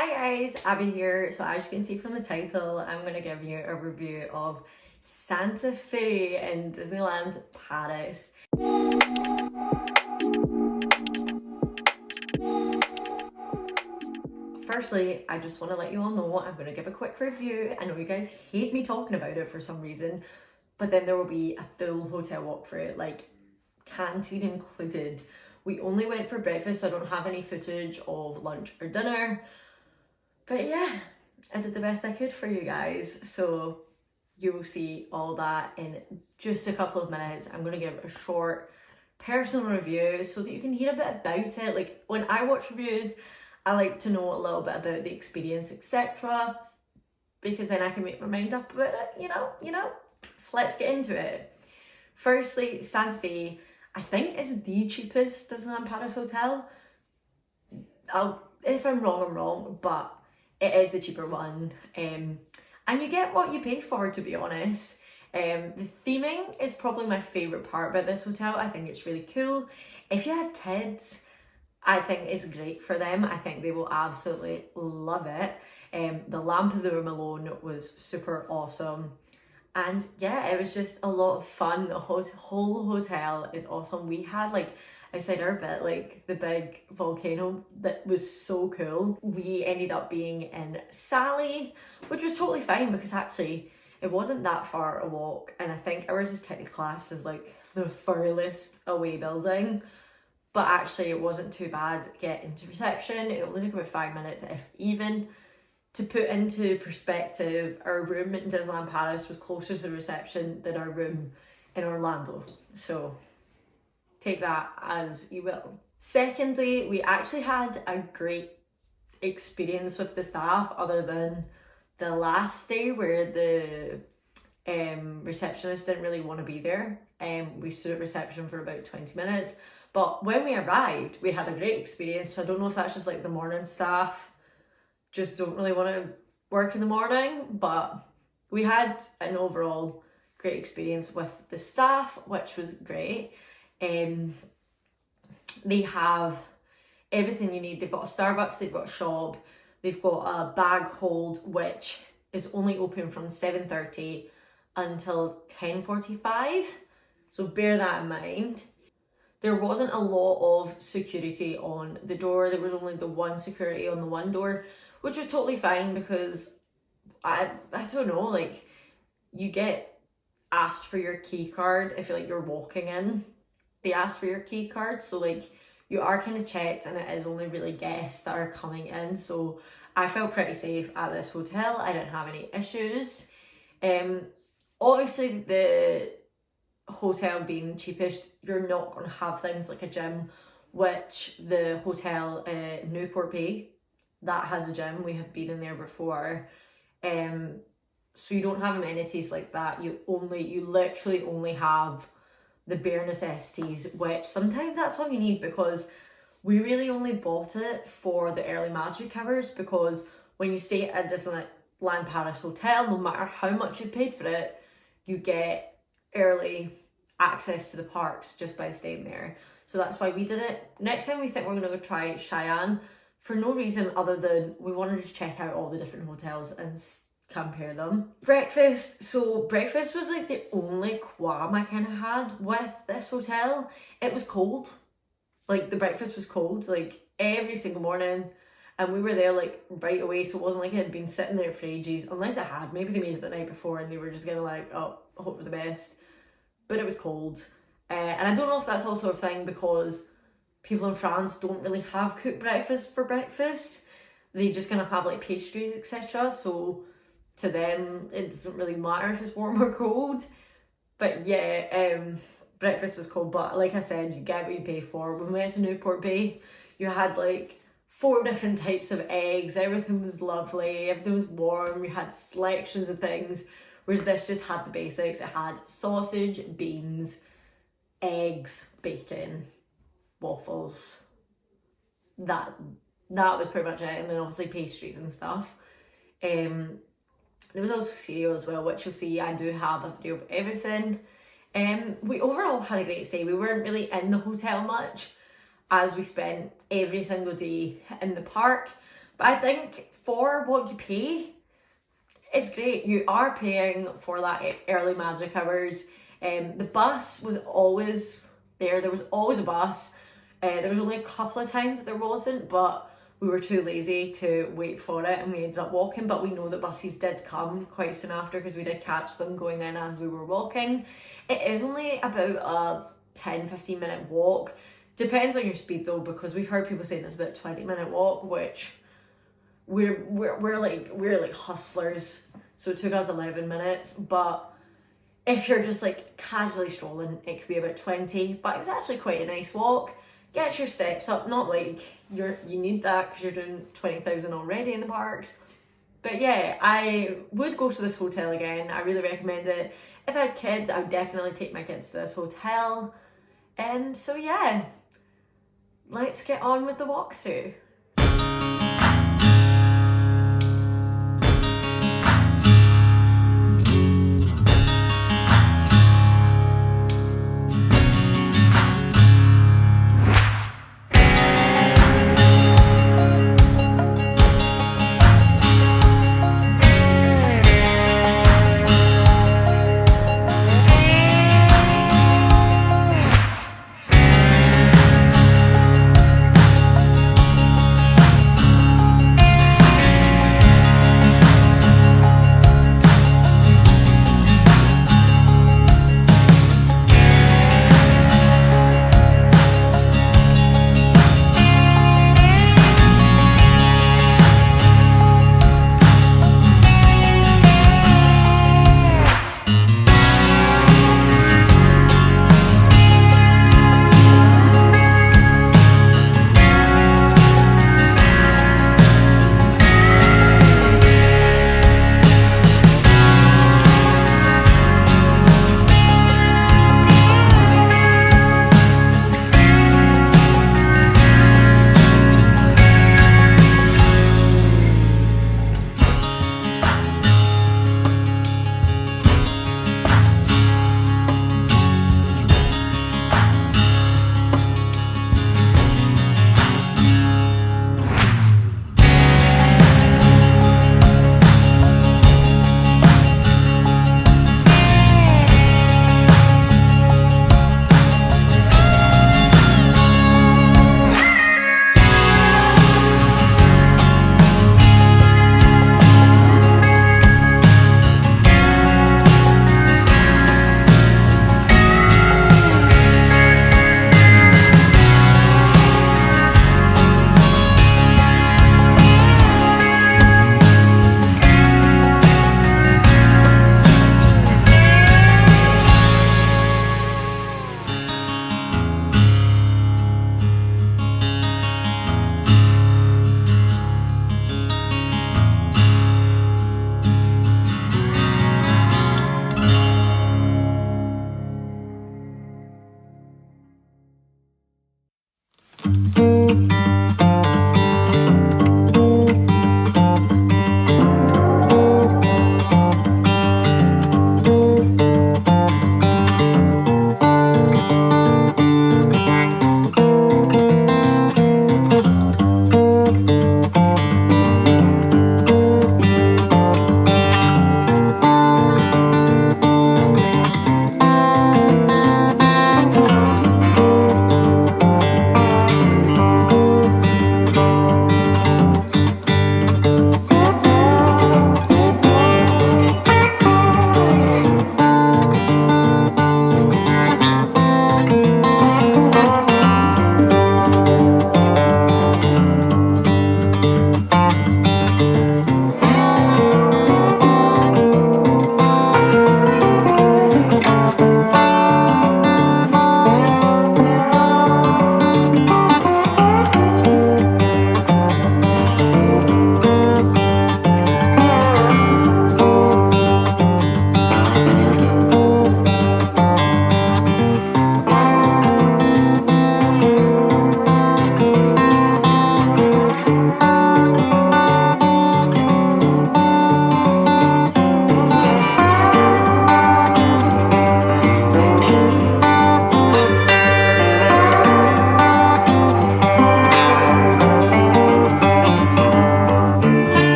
Hi guys, Abby here. So as you can see from the title, I'm going to give you a review of Santa Fe in Disneyland Paris. Firstly, I just want to let you all know I'm going to give a quick review. I know you guys hate me talking about it for some reason, but then there will be a full hotel walkthrough, like canteen included. We only went for breakfast, so I don't have any footage of lunch or dinner. But yeah, I did the best I could for you guys. So you will see all that in just a couple of minutes. I'm going to give a short personal review so that you can hear a bit about it. Like when I watch reviews, I like to know a little bit about the experience, etc. Because then I can make my mind up about it, you know? So let's get into it. Firstly, Santa Fe, I think is the cheapest Disneyland Paris hotel. If I'm wrong, but it is the cheaper one, and you get what you pay for, to be honest. The theming is probably my favourite part about this hotel. I think it's really cool. If you had kids, I think it's great for them. I think they will absolutely love it. The lamp in the room alone was super awesome. And yeah, it was just a lot of fun. The whole hotel is awesome. We had like outside our bit, like the big volcano that was so cool. We ended up being in Sally, which was totally fine because actually it wasn't that far a walk, and I think ours is technically classed as like the furthest away building, but actually it wasn't too bad getting to reception. It only took about 5 minutes, if even. To put into perspective, our room in Disneyland Paris was closer to the reception than our room in Orlando. So take that as you will. Secondly, we actually had a great experience with the staff, other than the last day where the receptionist didn't really want to be there. We stood at reception for about 20 minutes. But when we arrived, we had a great experience. So I don't know if that's just like the morning staff just don't really want to work in the morning, but we had an overall great experience with the staff, which was great. They have everything you need. They've got a Starbucks, they've got a shop, they've got a bag hold, which is only open from 7:30 until 10:45. So bear that in mind. There wasn't a lot of security on the door. There was only the one security on the one door, which was totally fine because I don't know, like you get asked for your key card if you're walking in. They ask for your key card, so like you are kind of checked, and it is only really guests that are coming in. So I felt pretty safe at this hotel. I didn't have any issues. Obviously the hotel being cheapest, you're not going to have things like a gym, which the hotel Newport Bay, that has a gym. We have been in there before. So you don't have amenities like that. You literally only have the bare necessities, which sometimes that's all you need, because we really only bought it for the early magic hours, because when you stay at a Disneyland Paris hotel, no matter how much you paid for it, you get early access to the parks just by staying there. So that's why we did it. Next time we think we're going to go try Cheyenne, for no reason other than we wanted to check out all the different hotels and compare them. Breakfast. So breakfast was like the only qualm I kind of had with this hotel. It was cold. Like the breakfast was cold, like every single morning. And we were there like right away, so it wasn't like it had been sitting there for ages, unless it had. Maybe they made it the night before and they were just gonna like, oh, hope for the best. But it was cold. And I don't know if that's also a thing because people in France don't really have cooked breakfast for breakfast. They just kind of have like pastries, etc. So to them, it doesn't really matter if it's warm or cold. But yeah, breakfast was cold. But like I said, you get what you pay for. When we went to Newport Bay, you had like 4 different types of eggs. Everything was lovely. Everything was warm. You had selections of things. Whereas this just had the basics. It had sausage, beans, eggs, bacon, waffles. That was pretty much it. And then obviously pastries and stuff. There was also cereal as well, which you'll see I do have a video of everything. We overall had a great stay. We weren't really in the hotel much, as we spent every single day in the park. But I think for what you pay, it's great. You are paying for that early magic hours. The bus was always there. There was always a bus. There was only a couple of times that there wasn't, but we were too lazy to wait for it and we ended up walking. But we know that buses did come quite soon after because we did catch them going in as we were walking. It is only about a 10-15 minute walk. Depends on your speed though, because we've heard people saying it's about a 20-minute walk, which we're like hustlers, so it took us 11 minutes. But if you're just like casually strolling, it could be about 20. But it was actually quite a nice walk. Get your steps up, not like you need that because you're doing 20,000 already in the parks. But yeah, I would go to this hotel again. I really recommend it. If I had kids, I would definitely take my kids to this hotel. And so yeah, let's get on with the walkthrough.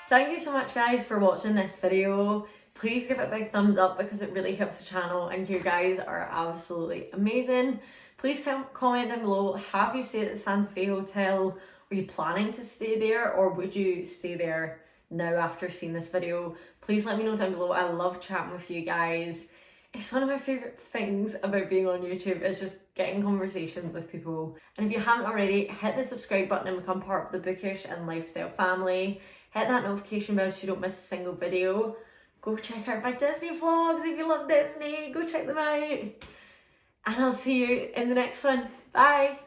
Thank you so much guys for watching this video. Please give it a big thumbs up because it really helps the channel and you guys are absolutely amazing. Please comment down below, have you stayed at the Santa Fe Hotel? Are you planning to stay there or would you stay there now after seeing this video? Please let me know down below. I love chatting with you guys. It's one of my favourite things about being on YouTube is just getting conversations with people. And if you haven't already, hit the subscribe button and become part of the Bookish and Lifestyle family. Hit that notification bell so you don't miss a single video. Go check out my Disney vlogs if you love Disney. Go check them out. And I'll see you in the next one. Bye.